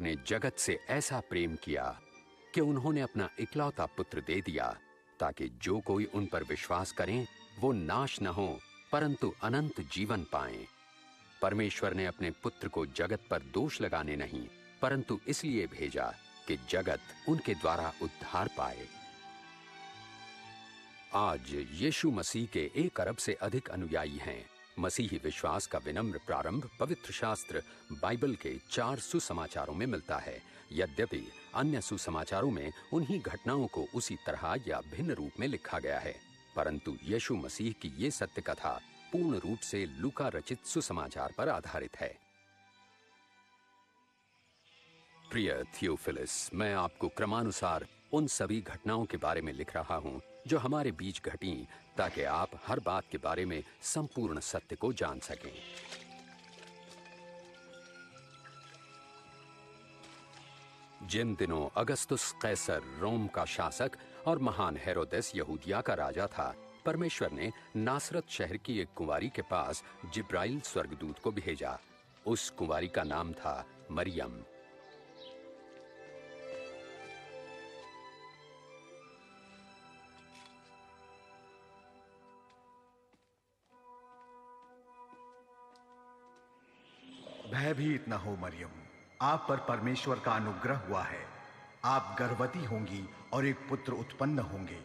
ने जगत से ऐसा प्रेम किया कि उन्होंने अपना इकलौता पुत्र दे दिया, ताकि जो कोई उन पर विश्वास करें वो नाश न हो परंतु अनंत जीवन पाएं। परमेश्वर ने अपने पुत्र को जगत पर दोष लगाने नहीं, परंतु इसलिए भेजा कि जगत उनके द्वारा उद्धार पाए। आज यीशु मसीह के 1 अरब से अधिक अनुयायी हैं। मसीही विश्वास का विनम्र प्रारंभ पवित्र शास्त्र बाइबल के 4 सुसमाचारों में मिलता है। यद्यपि अन्य सुसमाचारों में उन्हीं घटनाओं को उसी तरह या भिन्न रूप में लिखा गया है, परंतु यीशु मसीह की ये सत्य कथा पूर्ण रूप से लूका रचित सुसमाचार पर आधारित है। प्रिय थियोफिलस, मैं आपको क्रमानुसार उन सभी घटनाओं के बारे में लिख रहा हूं जो हमारे बीच घटी, ताकि आप हर बात के बारे में संपूर्ण सत्य को जान सकें। जिन दिनों अगस्तुस कैसर रोम का शासक और महान हेरोदेस यहूदिया का राजा था, परमेश्वर ने नासरत शहर की एक कुंवारी के पास जिब्राइल स्वर्गदूत को भेजा। उस कुंवारी का नाम था मरियम। भयभीत न हो मरियम, आप पर परमेश्वर का अनुग्रह हुआ है। आप गर्भवती होंगी और एक पुत्र उत्पन्न होंगे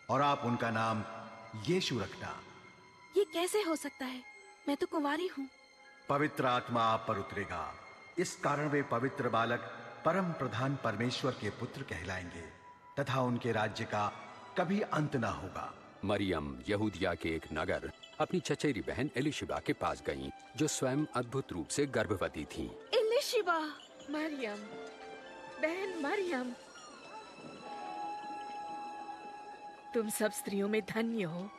और आप उनका नाम यीशु रखना। ये कैसे हो सकता है? मैं तो कुंवारी हूँ। पवित्र आत्मा आप पर उतरेगा, इस कारण वे पवित्र बालक परम प्रधान परमेश्वर के पुत्र कहलाएंगे तथा उनके राज्य का कभी अंत ना होगा। मरियम यहूदिया के एक नगर अपनी चचेरी बहन एलिशिबा के पास गईं, जो स्वयं अद्भुत रूप से गर्भवती थीं। एलिशिबा, मरियम, बहन मरियम, तुम सब स्त्रियों में धन्य हो।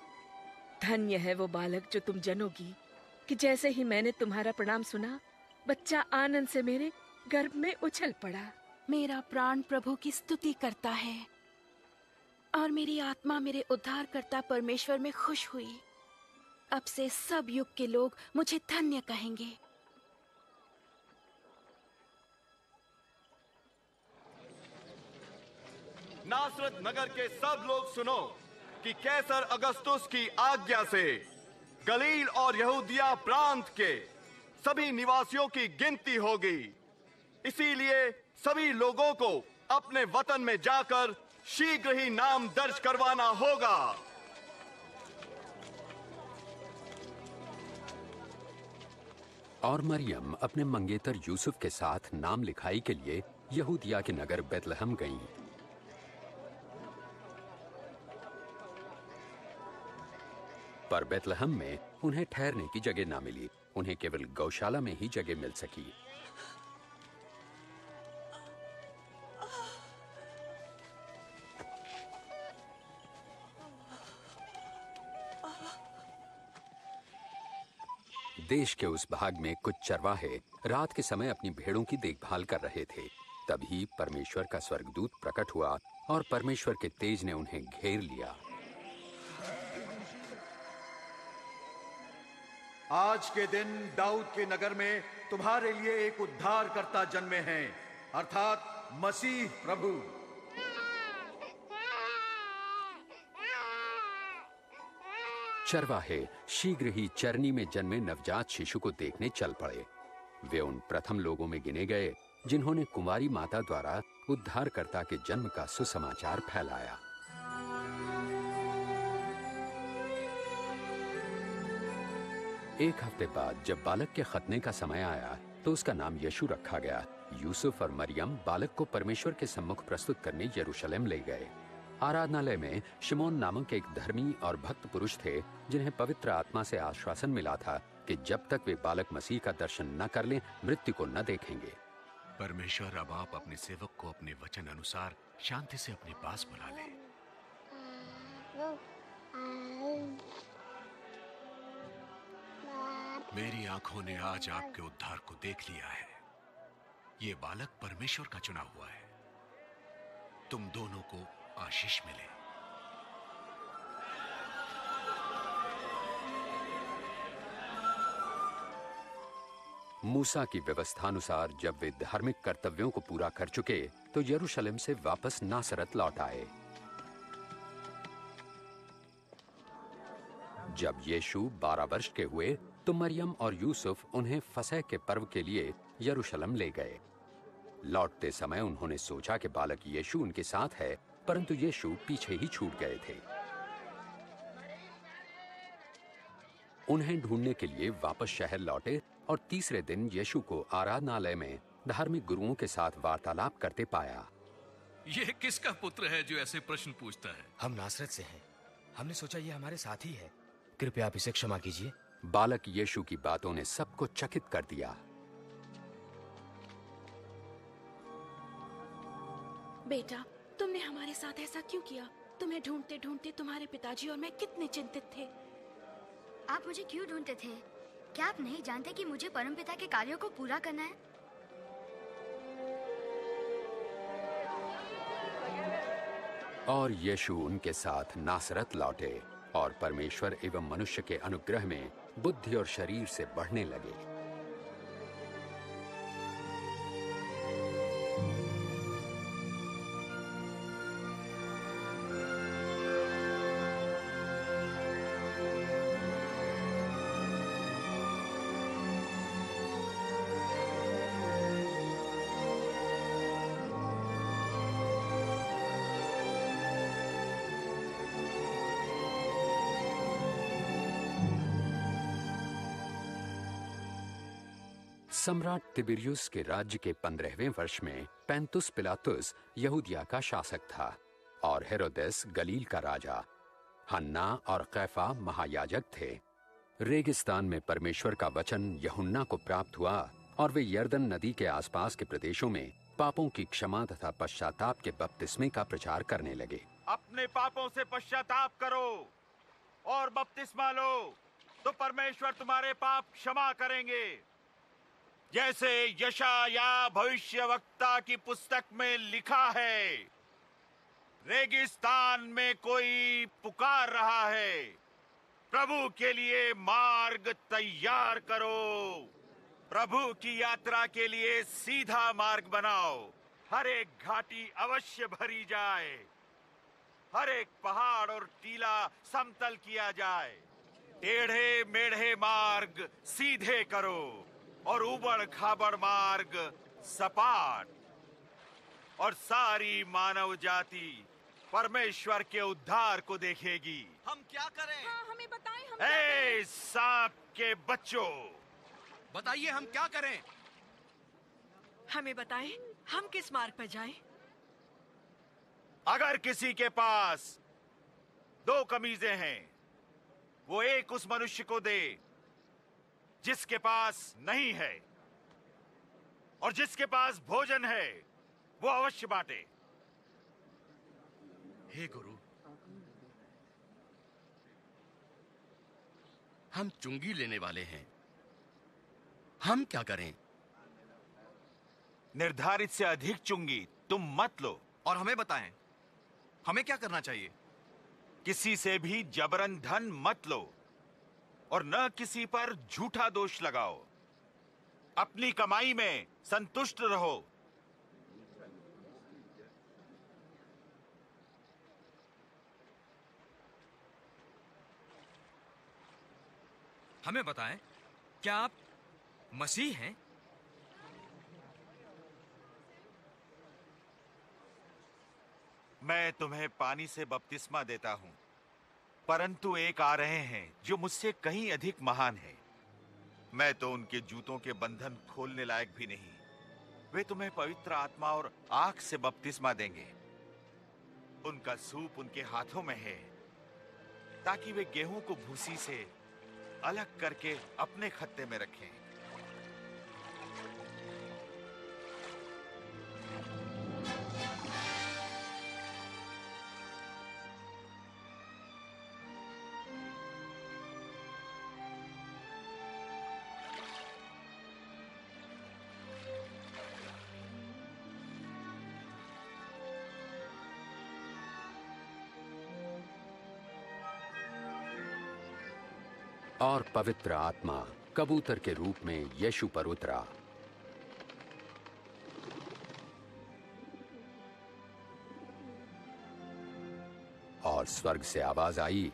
धन्य है वो बालक जो तुम जनोगी, कि जैसे ही मैंने तुम्हारा प्रणाम सुना, बच्चा आनंद से मेरे गर्भ में उछल पड़ा। मेरा प्राण प्रभु की स्तुति करता है और मेरी आत्मा मेरे उद्धारकर्ता परमेश्वर में खुश हुई। अब से सब युग के लोग मुझे धन्य कहेंगे। नासरत नगर के सब लोग सुनो कि कैसर अगस्तुस की आज्ञा से गलील और यहूदिया प्रांत के सभी निवासियों की गिनती होगी। इसीलिए सभी लोगों को अपने वतन में जाकर शीघ्र ही नाम दर्ज करवाना होगा। और मरियम अपने मंगेतर यूसुफ के साथ नाम लिखाई के लिए यहूदिया के नगर बेतलहम गईं। पर बेतलहम में उन्हें ठहरने की जगह ना मिली। उन्हें केवल गौशाला में ही जगह मिल सकी। देश के उस भाग में कुछ चरवाहे रात के समय अपनी भेड़ों की देखभाल कर रहे थे। तभी परमेश्वर का स्वर्गदूत प्रकट हुआ और परमेश्वर के तेज ने उन्हें घेर लिया। आज के दिन दाऊद के नगर में तुम्हारे लिए एक उद्धारकर्ता जन्मे हैं, अर्थात मसीह प्रभु। चरवाहे शीघ्र ही चरनी में जन्मे नवजात शिशु को देखने चल पड़े। वे उन प्रथम लोगों में गिने गए जिन्होंने कुंवारी माता द्वारा उद्धारकर्ता के जन्म का सुसमाचार फैलाया। एक हफ्ते बाद जब बालक के खतने का समय आया तो उसका नाम यीशु रखा गया। यूसुफ और मरियम बालक को परमेश्वर के सम्मुख प्रस्तुत करने यरूशलेम ले गए। आराधनालय में शिमोन नामक एक धर्मी और भक्त पुरुष थे, जिन्हें पवित्र आत्मा से आश्वासन मिला था कि जब तक वे बालक मसीह का दर्शन न कर लें, मृत्यु को न देखेंगे। परमेश्वर, अब आप अपने सेवक को अपने वचन अनुसार शांति से अपने पास बुला ले। मेरी आंखों ने आज आपके उद्धार को देख लिया है। ये बालक परमेश्वर का चुना हुआ है। तुम दोनों को आशीष मिले। मूसा की व्यवस्थानुसार जब वे धार्मिक कर्तव्यों को पूरा कर चुके तो यरूशलेम से वापस नासरत लौट आए। जब यीशु 12 वर्ष के हुए तो मरियम और यूसुफ उन्हें फसह के पर्व के लिए यरूशलेम ले गए। लौटते समय उन्होंने सोचा कि बालक यीशु उनके साथ है, परंतु यीशु पीछे ही छूट गए थे। उन्हें ढूंढने के लिए वापस शहर लौटे और तीसरे दिन यीशु को आराधनालय में धार्मिक गुरुओं के साथ वार्तालाप करते पाया। ये किसका पुत्र है जो ऐसे प्रश्न पूछता है? हम नासरत से हैं। हमने सोचा ये हमारे साथ ही है। कृपया आप इसे क्षमा कीजिए। बालक यीशु की बातों ने सबको चकित कर दिया। बेटा, तुमने हमारे साथ ऐसा क्यों किया? तुम्हें ढूंढते ढूंढते तुम्हारे पिताजी और मैं कितने चिंतित थे। आप मुझे क्यों ढूंढते थे? क्या आप नहीं जानते कि मुझे परमपिता के कार्यों को पूरा करना है? और यीशु उनके साथ नासरत लौटे और परमेश्वर एवं मनुष्य के अनुग्रह में बुद्धि और शरीर से बढ़ने लगे। सम्राट तिबिरियुस के राज्य के 15वें वर्ष में पैंतुस पिलातुस यहूदिया का शासक था और हेरोदेस गलील का राजा। हन्ना और कैफा महायाजक थे। रेगिस्तान में परमेश्वर का वचन यूहन्ना को प्राप्त हुआ और वे यर्दन नदी के आसपास के प्रदेशों में पापों की क्षमा तथा पश्चाताप के बपतिस्मे का प्रचार करने लगे। अपने पापों से पश्चाताप करो और बपतिस्मा लो तो परमेश्वर तुम्हारे पाप क्षमा करेंगे, जैसे यशाया भविष्यवक्ता की पुस्तक में लिखा है। रेगिस्तान में कोई पुकार रहा है, प्रभु के लिए मार्ग तैयार करो, प्रभु की यात्रा के लिए सीधा मार्ग बनाओ। हर एक घाटी अवश्य भरी जाए, हर एक पहाड़ और टीला समतल किया जाए। टेढ़े मेढ़े मार्ग सीधे करो और उबड़ खाबड़ मार्ग सपाट, और सारी मानव जाति परमेश्वर के उद्धार को देखेगी। हम क्या करें? हाँ, हमें बताएं, हम क्या करें? ए सांप के बच्चों, बताइए हम क्या करें? हमें बताएं, हम किस मार्ग पर जाएं? अगर किसी के पास 2 कमीजें हैं, वो एक उस मनुष्य को दे जिसके पास नहीं है, और जिसके पास भोजन है वो अवश्य बांटे। हे गुरु, हम चुंगी लेने वाले हैं, हम क्या करें? निर्धारित से अधिक चुंगी तुम मत लो। और हमें बताएं, हमें क्या करना चाहिए? किसी से भी जबरन धन मत लो और न किसी पर झूठा दोष लगाओ। अपनी कमाई में संतुष्ट रहो। हमें बताएं, क्या आप मसीह हैं? मैं तुम्हें पानी से बपतिस्मा देता हूं, परंतु एक आ रहे हैं जो मुझसे कहीं अधिक महान है। मैं तो उनके जूतों के बंधन खोलने लायक भी नहीं। वे तुम्हें पवित्र आत्मा और आग से बपतिस्मा देंगे। उनका सूप उनके हाथों में है, ताकि वे गेहूं को भूसी से अलग करके अपने खत्ते में रखें। और पवित्र आत्मा कबूतर के रूप में यीशु पर उतरा। और स्वर्ग से आवाज आई,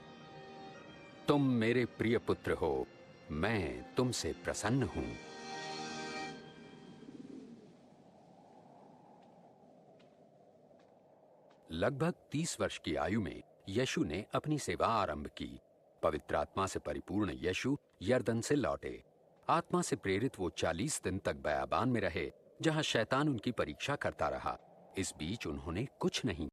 तुम मेरे प्रिय पुत्र हो, मैं तुमसे प्रसन्न हूं। लगभग 30 वर्ष की आयु में यीशु ने अपनी सेवा आरंभ की। पवित्र आत्मा से परिपूर्ण यीशु यरदन से लौटे। आत्मा से प्रेरित वो 40 दिन तक बयाबान में रहे, जहां शैतान उनकी परीक्षा करता रहा। इस बीच उन्होंने कुछ नहीं